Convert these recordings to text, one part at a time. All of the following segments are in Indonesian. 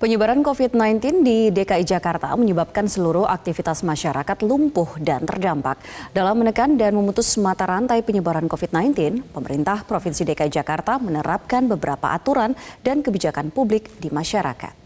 Penyebaran COVID-19 di DKI Jakarta menyebabkan seluruh aktivitas masyarakat lumpuh dan terdampak. Dalam menekan dan memutus mata rantai penyebaran COVID-19, pemerintah Provinsi DKI Jakarta menerapkan beberapa aturan dan kebijakan publik di masyarakat.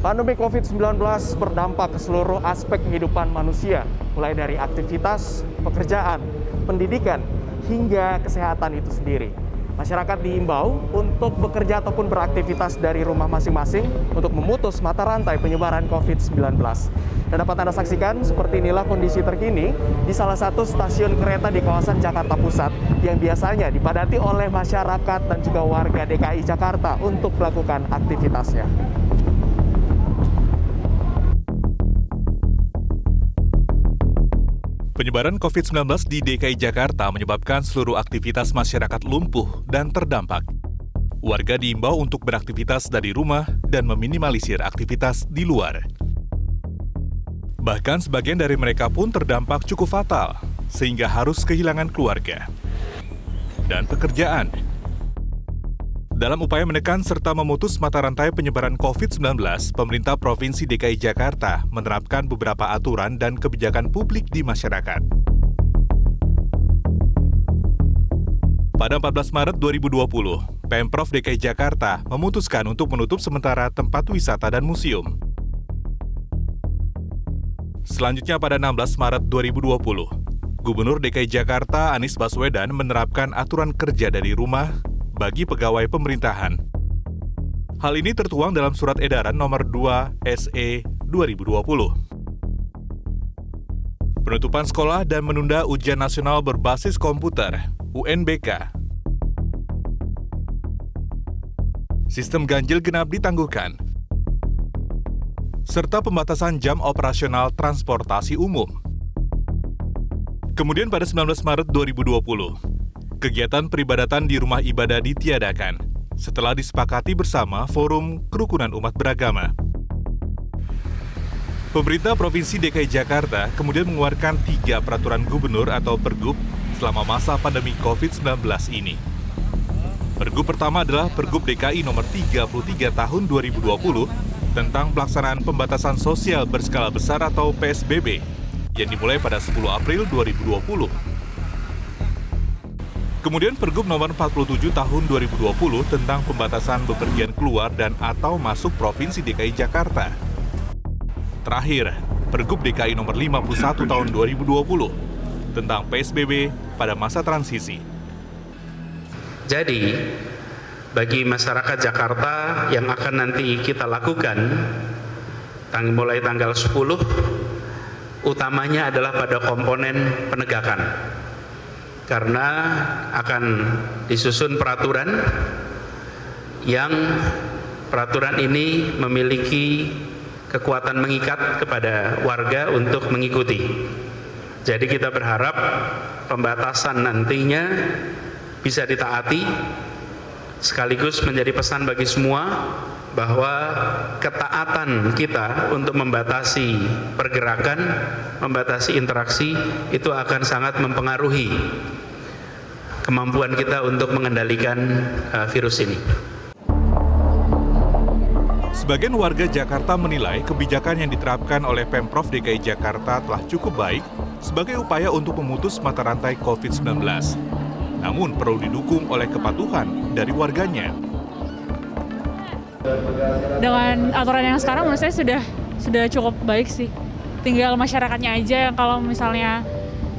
Pandemi COVID-19 berdampak ke seluruh aspek kehidupan manusia, mulai dari aktivitas, pekerjaan, pendidikan, hingga kesehatan itu sendiri. Masyarakat diimbau untuk bekerja ataupun beraktivitas dari rumah masing-masing untuk memutus mata rantai penyebaran COVID-19. Dan dapat Anda saksikan seperti inilah kondisi terkini di salah satu stasiun kereta di kawasan Jakarta Pusat yang biasanya dipadati oleh masyarakat dan juga warga DKI Jakarta untuk melakukan aktivitasnya. Penyebaran COVID-19 di DKI Jakarta menyebabkan seluruh aktivitas masyarakat lumpuh dan terdampak. Warga diimbau untuk beraktivitas dari rumah dan meminimalisir aktivitas di luar. Bahkan sebagian dari mereka pun terdampak cukup fatal, sehingga harus kehilangan keluarga dan pekerjaan. Dalam upaya menekan serta memutus mata rantai penyebaran COVID-19, pemerintah Provinsi DKI Jakarta menerapkan beberapa aturan dan kebijakan publik di masyarakat. Pada 14 Maret 2020, Pemprov DKI Jakarta memutuskan untuk menutup sementara tempat wisata dan museum. Selanjutnya pada 16 Maret 2020, Gubernur DKI Jakarta Anies Baswedan menerapkan aturan kerja dari rumah bagi pegawai pemerintahan. Hal ini tertuang dalam Surat Edaran Nomor 2 SE 2020. Penutupan sekolah dan menunda ujian nasional berbasis komputer (UNBK). Sistem ganjil genap ditangguhkan. Serta pembatasan jam operasional transportasi umum. Kemudian pada 19 Maret 2020, kegiatan peribadatan di rumah ibadah ditiadakan setelah disepakati bersama Forum Kerukunan Umat Beragama. Pemerintah Provinsi DKI Jakarta kemudian mengeluarkan 3 peraturan gubernur atau pergub selama masa pandemi COVID-19 ini. Pergub pertama adalah Pergub DKI nomor 33 tahun 2020 tentang pelaksanaan pembatasan sosial berskala besar atau PSBB yang dimulai pada 10 April 2020. Kemudian Pergub nomor 47 tahun 2020 tentang pembatasan bepergian keluar dan atau masuk Provinsi DKI Jakarta. Terakhir, Pergub DKI nomor 51 tahun 2020 tentang PSBB pada masa transisi. Jadi, bagi masyarakat Jakarta yang akan nanti kita lakukan mulai tanggal 10, utamanya adalah pada komponen penegakan. Karena akan disusun peraturan yang peraturan ini memiliki kekuatan mengikat kepada warga untuk mengikuti. Jadi kita berharap pembatasan nantinya bisa ditaati, sekaligus menjadi pesan bagi semua bahwa ketaatan kita untuk membatasi pergerakan, membatasi interaksi itu akan sangat mempengaruhi kemampuan kita untuk mengendalikan virus ini. Sebagian warga Jakarta menilai kebijakan yang diterapkan oleh Pemprov DKI Jakarta telah cukup baik sebagai upaya untuk memutus mata rantai COVID-19. Namun perlu didukung oleh kepatuhan dari warganya. Dengan aturan yang sekarang menurut saya sudah cukup baik sih. Tinggal masyarakatnya aja yang kalau misalnya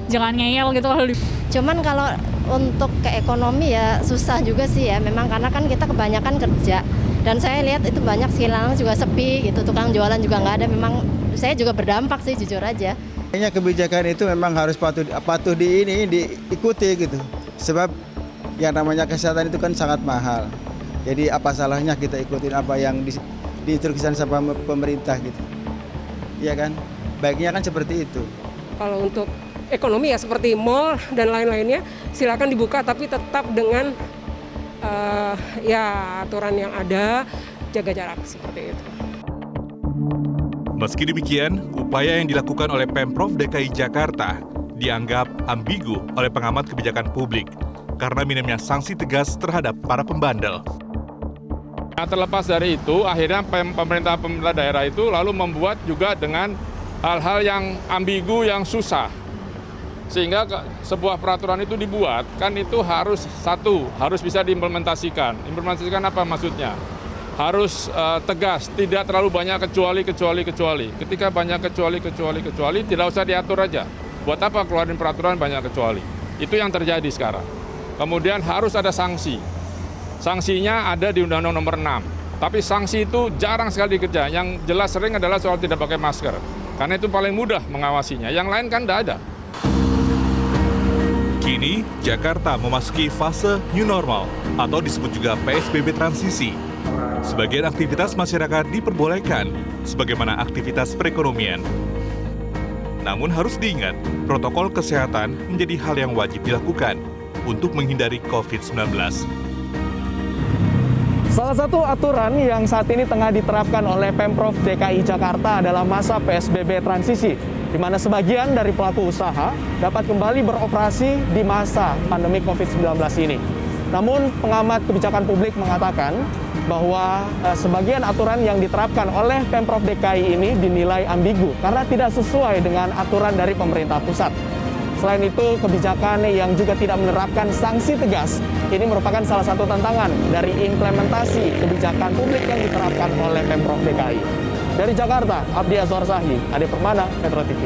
jangan ngeyel gitu kalau Cuman kalau untuk ke ekonomi ya susah juga sih ya. Memang karena kan kita kebanyakan kerja. Dan saya lihat itu banyak sekilang juga sepi gitu. Tukang jualan juga nggak ada. Memang saya juga berdampak sih jujur aja. Kayaknya kebijakan itu memang harus patuh diikuti gitu. Sebab yang namanya kesehatan itu kan sangat mahal. Jadi apa salahnya kita ikutin apa yang diinstruksikan sama pemerintah gitu. Iya kan? baiknya kan seperti itu. Kalau untuk ekonomi ya seperti mal dan lain-lainnya silakan dibuka, tapi tetap dengan ya aturan yang ada, jaga jarak seperti itu. Meski demikian, upaya yang dilakukan oleh Pemprov DKI Jakarta dianggap ambigu oleh pengamat kebijakan publik karena minimnya sanksi tegas terhadap para pembandel. Nah, terlepas dari itu, akhirnya pemerintah daerah itu lalu membuat juga dengan hal-hal yang ambigu, yang susah. Sehingga sebuah peraturan itu dibuat, kan itu harus bisa diimplementasikan. Implementasikan apa maksudnya? Harus tegas, tidak terlalu banyak kecuali. Ketika banyak kecuali, tidak usah diatur aja. Buat apa keluarin peraturan banyak kecuali? Itu yang terjadi sekarang. Kemudian harus ada sanksi. Sanksinya ada di Undang-Undang Nomor 6. Tapi sanksi itu jarang sekali dikerja. Yang jelas sering adalah soal tidak pakai masker. Karena itu paling mudah mengawasinya. Yang lain kan tidak ada. Kini, Jakarta memasuki fase new normal atau disebut juga PSBB transisi. Sebagian aktivitas masyarakat diperbolehkan, sebagaimana aktivitas perekonomian. Namun harus diingat, protokol kesehatan menjadi hal yang wajib dilakukan untuk menghindari COVID-19. Salah satu aturan yang saat ini tengah diterapkan oleh Pemprov DKI Jakarta adalah masa PSBB transisi, di mana sebagian dari pelaku usaha dapat kembali beroperasi di masa pandemi COVID-19 ini. Namun, pengamat kebijakan publik mengatakan bahwa sebagian aturan yang diterapkan oleh Pemprov DKI ini dinilai ambigu karena tidak sesuai dengan aturan dari pemerintah pusat. Selain itu, kebijakan yang juga tidak menerapkan sanksi tegas ini merupakan salah satu tantangan dari implementasi kebijakan publik yang diterapkan oleh Pemprov DKI. Dari Jakarta, Abdi Azwar Sahli, Ade Permana, Metro TV.